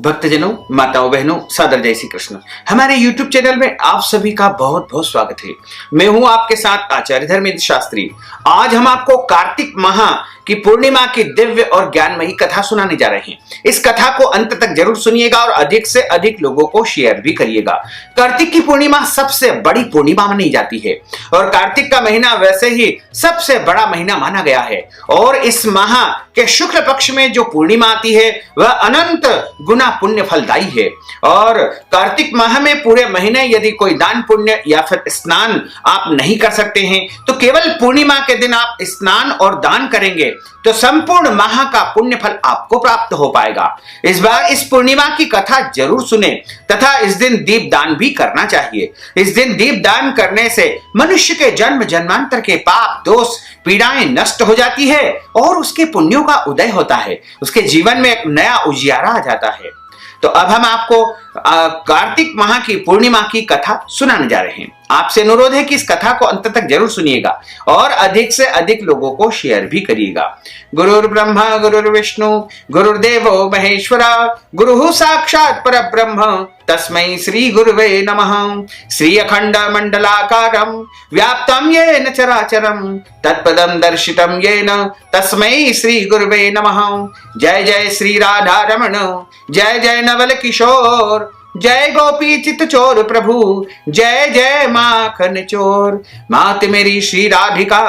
भक्तजनों, माताओं, बहनों, सादर जय श्री कृष्ण। हमारे YouTube चैनल में आप सभी का बहुत बहुत स्वागत है। मैं हूं आपके साथ आचार्य धर्मेंद्र शास्त्री। आज हम आपको कार्तिक माह की पूर्णिमा की दिव्य और ज्ञानमयी कथा सुनाने जा रहे हैं। इस कथा को अंत तक जरूर सुनिएगा और अधिक से अधिक लोगों को शेयर भी करिएगा। कार्तिक की पूर्णिमा सबसे बड़ी पूर्णिमा मानी जाती है और कार्तिक का महीना वैसे ही सबसे बड़ा महीना माना गया है। और इस माह के शुक्ल पक्ष में जो पूर्णिमा आती है वह अनंत गुना पुण्य फलदायी है। और कार्तिक माह में पूरे महीने यदि कोई दान पुण्य या फिर स्नान आप नहीं कर सकते हैं तो केवल पूर्णिमा के दिन आप स्नान और दान करेंगे तो संपूर्ण माह का पुण्य फल आपको प्राप्त हो पाएगा। इस बार इस पूर्णिमा की कथा जरूर सुने तथा इस दिन दीप दान भी करना चाहिए। इस दिन दीप दान करने से मनुष्य के जन्म जन्मांतर के पाप दोष पीड़ाएं नष्ट हो जाती है और उसके पुण्यों का उदय होता है। उसके जीवन में एक नया उजियारा आ जाता है। तो अब हम आपको कार्तिक माह की पूर्णिमा की कथा सुनाने जा रहे हैं। आपसे अनुरोध है कि इस कथा को अंत तक जरूर सुनिएगा और अधिक से अधिक लोगों को शेयर भी करिएगा। गुरुर् ब्रह्मा गुरुर्विष्णु गुरुर्देवो महेश्वरा गुरुः साक्षात् परब्रह्म तस्मै श्री गुरुवे नमः। श्री अखंड मंडलाकारं व्याप्तं येन चराचरं तत्पदं दर्शितं येन तस्मै श्री गुरुवे नमः। जय जय श्री राधा रमण, जय जय नवल किशोर, जय गोपी चित चोर प्रभु, जय जय माखन चोर। मात मेरी श्री राधिका,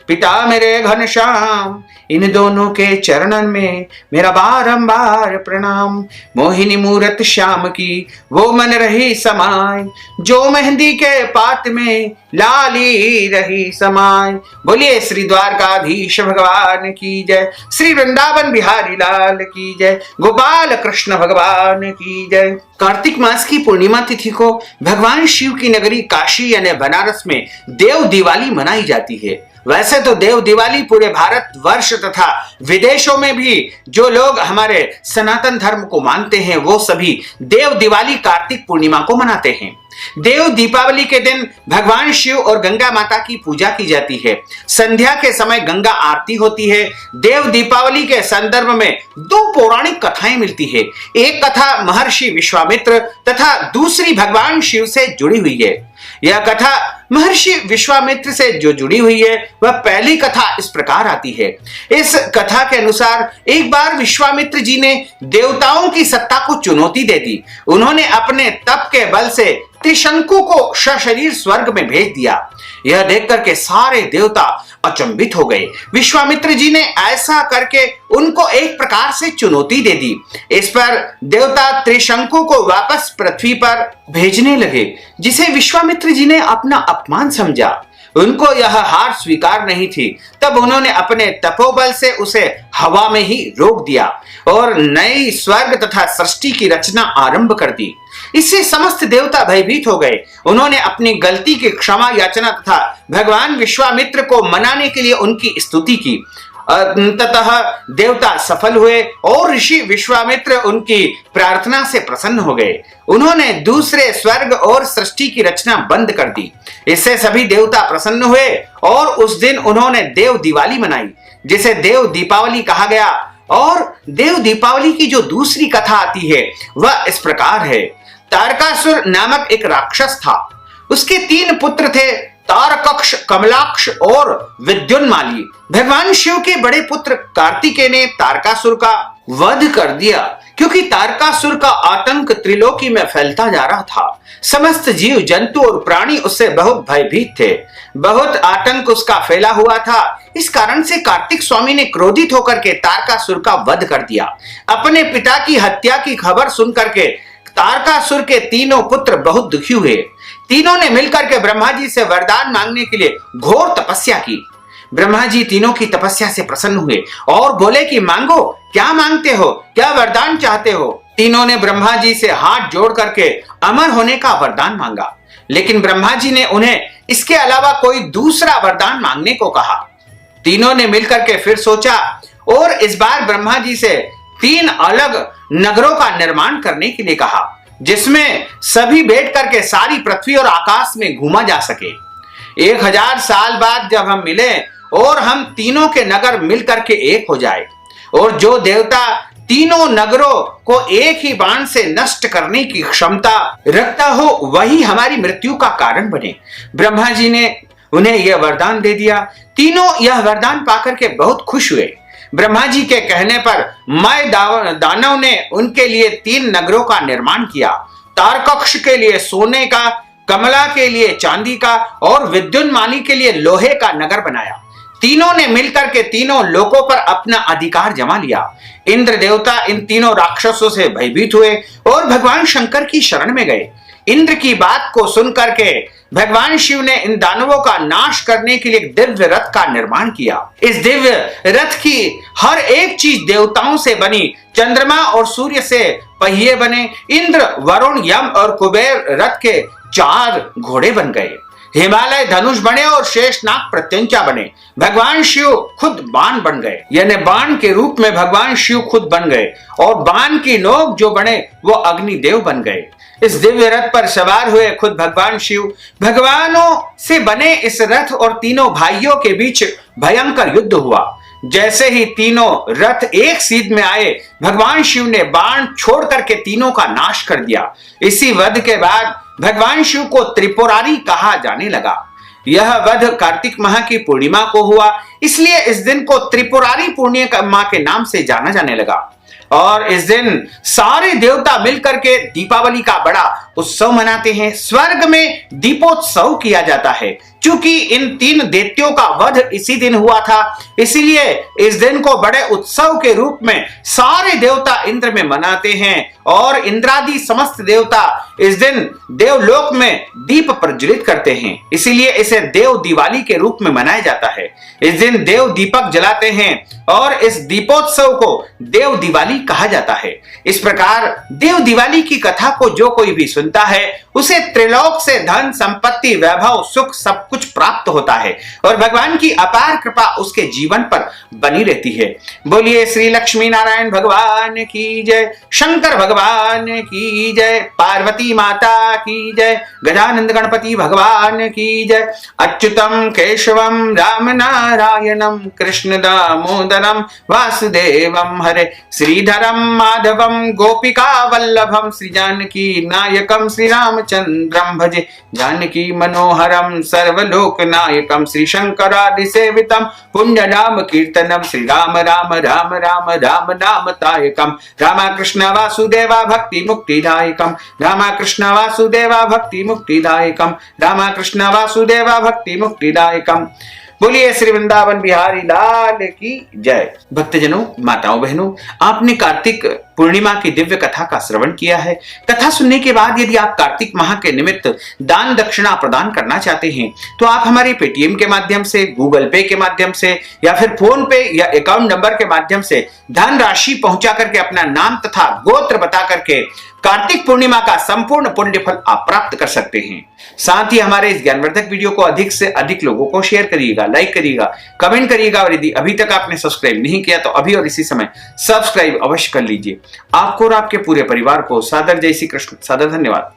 पिता मेरे घनश्याम, इन दोनों के चरणन में मेरा बारंबार प्रणाम। मोहिनी मूरत श्याम की वो मन रही समाय, जो मेहंदी के पात में लाली रही समाय। बोलिए श्री द्वारकाधीश भगवान की जय, श्री वृंदावन बिहारी लाल की जय, गोपाल कृष्ण भगवान की जय। कार्तिक मास की पूर्णिमा तिथि को भगवान शिव की नगरी काशी यानी बनारस में देव दिवाली मनाई जाती है। वैसे तो देव दिवाली पूरे भारत वर्ष तथा विदेशों में भी जो लोग हमारे सनातन धर्म को मानते हैं वो सभी देव दिवाली कार्तिक पूर्णिमा को मनाते हैं। देव दीपावली के दिन भगवान शिव और गंगा माता की पूजा की जाती है। संध्या के समय गंगा आरती होती है। देव दीपावली के संदर्भ में दो पौराणिक कथाएं मिलती है। एक कथा महर्षि विश्वामित्र तथा दूसरी भगवान शिव से जुड़ी हुई है। यह कथा महर्षि विश्वामित्र से जो जुड़ी हुई है वह पहली कथा इस प्रकार आती है। इस कथा के अनुसार एक बार विश्वामित्र जी ने देवताओं की सत्ता को चुनौती दे दी। उन्होंने अपने तप के बल से त्रिशंकु को सशरीर स्वर्ग में भेज दिया। यह देखकर के सारे देवता अचंभित हो गए। विश्वामित्र जी ने ऐसा करके उनको एक प्रकार से चुनौती दे दी। इस पर देवता त्रिशंकु को वापस पृथ्वी पर भेजने लगे, जिसे विश्वामित्र जी ने अपना अपमान समझा। उनको यह हार स्वीकार नहीं थी। तब उन्होंने अपने तपोबल से उसे हवा में ही रोक दिया और नई स्वर्ग तथा सृष्टि की रचना आरंभ कर दी। इससे समस्त देवता भयभीत हो गए। उन्होंने अपनी गलती की क्षमा याचना तथा भगवान विश्वामित्र को मनाने के लिए उनकी स्तुति की। अंततः देवता सफल हुए और ऋषि विश्वामित्र उनकी प्रार्थना से प्रसन्न हो गए। उन्होंने दूसरे स्वर्ग और सृष्टि की रचना बंद कर दी। इससे सभी देवता प्रसन्न हुए और उस दिन उन्होंने देव दिवाली मनाई, जिसे देव दीपावली कहा गया। और देव दीपावली की जो दूसरी कथा आती है वह इस प्रकार है। तारकासुर नामक एक राक्षस था। उसके 3 पुत्र थे, तारकक्ष, कमलाक्ष और विद्युन्माली। भगवान शिव के बड़े पुत्र कार्तिकेय ने तारकासुर का वध कर दिया, क्योंकि तारकासुर का आतंक त्रिलोकी में फैलता जा रहा था। समस्त जीव जंतु और प्राणी उससे बहुत भयभीत थे। बहुत आतंक उसका फैला हुआ था। इस कारण से कार्तिक स्वामी ने क्रोधित होकर के तारकासुर का वध कर दिया। अपने पिता की हत्या की खबर सुनकर के तारकासुर के 3 पुत्र बहुत दुखी हुए। तीनों ने मिलकर के ब्रह्मा जी से वरदान मांगने के लिए घोर तपस्या की। ब्रह्मा जी तीनों की तपस्या से प्रसन्न हुए और बोले कि मांगो, क्या मांगते हो, क्या वरदान चाहते हो। तीनों ने ब्रह्मा जी से हाथ जोड़ करके अमर होने का वरदान मांगा, लेकिन ब्रह्मा जी ने उन्हें इसके अलावा कोई दूसरा वरदान मांगने को कहा। तीनों ने मिलकर के फिर सोचा और इस बार ब्रह्मा जी से 3 अलग नगरों का निर्माण करने के लिए कहा, जिसमें सभी बैठ करके सारी पृथ्वी और आकाश में घूमा जा सके। 1000 साल बाद जब हम मिले और हम तीनों के नगर मिल करके एक हो जाए और जो देवता तीनों नगरों को एक ही बाण से नष्ट करने की क्षमता रखता हो, वही हमारी मृत्यु का कारण बने। ब्रह्मा जी ने उन्हें यह वरदान दे दिया। तीनों यह वरदान पाकर के बहुत खुश हुए। ब्रह्मा जी के कहने पर मय दानव ने उनके लिए 3 नगरों का निर्माण किया। तारकक्ष के लिए सोने का, कमला के लिए चांदी का और विद्युन्मानी के लिए लोहे का नगर बनाया। तीनों ने मिलकर के तीनों लोकों पर अपना अधिकार जमा लिया। इंद्र देवता इन तीनों राक्षसों से भयभीत हुए और भगवान शंकर की शरण में गए। इंद्र की बात को सुनकर के भगवान शिव ने इन दानवों का नाश करने के लिए एक दिव्य रथ का निर्माण किया। इस दिव्य रथ की हर एक चीज देवताओं से बनी। चंद्रमा और सूर्य से पहिए बने। इंद्र, वरुण, यम और कुबेर रथ के 4 घोड़े बन गए। हिमालय धनुष बने और शेषनाग प्रत्यंचा बने। भगवान शिव खुद बाण बन गए, यानी बाण के रूप में भगवान शिव खुद बन गए और बाण की नोक जो बने वो अग्निदेव बन गए। इस दिव्य रथ पर सवार हुए खुद भगवान शिव। भगवानों से बने इस रथ और तीनों भाइयों के बीच भयंकर युद्ध हुआ। जैसे ही तीनों रथ एक सीध में आए, भगवान शिव ने बाण छोड़ करके तीनों का नाश कर दिया। इसी वध के बाद भगवान शिव को त्रिपुरारी कहा जाने लगा। यह वध कार्तिक माह की पूर्णिमा को हुआ, इसलिए इस दिन को त्रिपुरारी पूर्णिमा के नाम से जाना जाने लगा। और इस दिन सारे देवता मिलकर के दीपावली का बड़ा उत्सव मनाते हैं। स्वर्ग में दीपोत्सव किया जाता है। क्योंकि इन 3 दैत्यों का वध इसी दिन हुआ था, इसीलिए इस दिन को बड़े उत्सव के रूप में सारे देवता इंद्र में मनाते हैं और इंद्रादि समस्त देवता इस दिन देवलोक में दीप प्रज्वलित करते हैं। इसीलिए इसे देव दिवाली के रूप में मनाया जाता है। इस दिन देव दीपक जलाते हैं और इस दीपोत्सव को देव दिवाली कहा जाता है। इस प्रकार देव दिवाली की कथा को जो कोई भी सुनता है उसे त्रिलोक से धन, संपत्ति, वैभव, सुख सब कुछ प्राप्त होता है और भगवान की अपार कृपा उसके जीवन पर बनी रहती है। बोलिए श्री लक्ष्मी नारायण भगवान की जय, शंकर भगवान की जय, पार्वती माता की जय, गजानंद गणपति भगवान की जय। अच्युतम केशवम राम नारायणम कृष्ण दामोदरम वासुदेवम हरे, श्रीधरम माधवम गोपिका वल्लभम, श्री जानकी नायकम श्री रामचंद्रम भजे, जानकी मनोहरम सर्वलोक नायकम, श्री शंकरादि सेवितम पुण्य नाम कीर्तनम, श्री राम राम राम राम राम नाम तायकम, रामकृष्ण वासुदेवा भक्ति मुक्तिदायकम, रामकृष्ण वासुदेवा भक्ति मुक्तिदायकम, रामकृष्ण वासुदेवा भक्ति मुक्तिदायकम। बोलिए श्री वृंदावन बिहारी लाल की जय। भक्तजनों, माताओं, बहनों, आपने कार्तिक पूर्णिमा की दिव्य कथा का श्रवण किया है। कथा सुनने के बाद यदि आप कार्तिक माह के निमित्त दान दक्षिणा प्रदान करना चाहते हैं तो आप हमारे पेटीएम के माध्यम से, गूगल पे के माध्यम से या फिर फोन पे या अकाउंट नंबर के माध्यम से धन राशि पहुंचा करके अपना नाम तथा गोत्र बता करके कार्तिक पूर्णिमा का संपूर्ण पुण्य फल आप प्राप्त कर सकते हैं। साथ ही हमारे इस ज्ञानवर्धक वीडियो को अधिक से अधिक लोगों को शेयर करिएगा, लाइक करिएगा, कमेंट करिएगा और यदि अभी तक आपने सब्सक्राइब नहीं किया तो अभी और इसी समय सब्सक्राइब अवश्य कर लीजिए। आपको और आपके पूरे परिवार को सादर जय श्री कृष्ण, सादर धन्यवाद।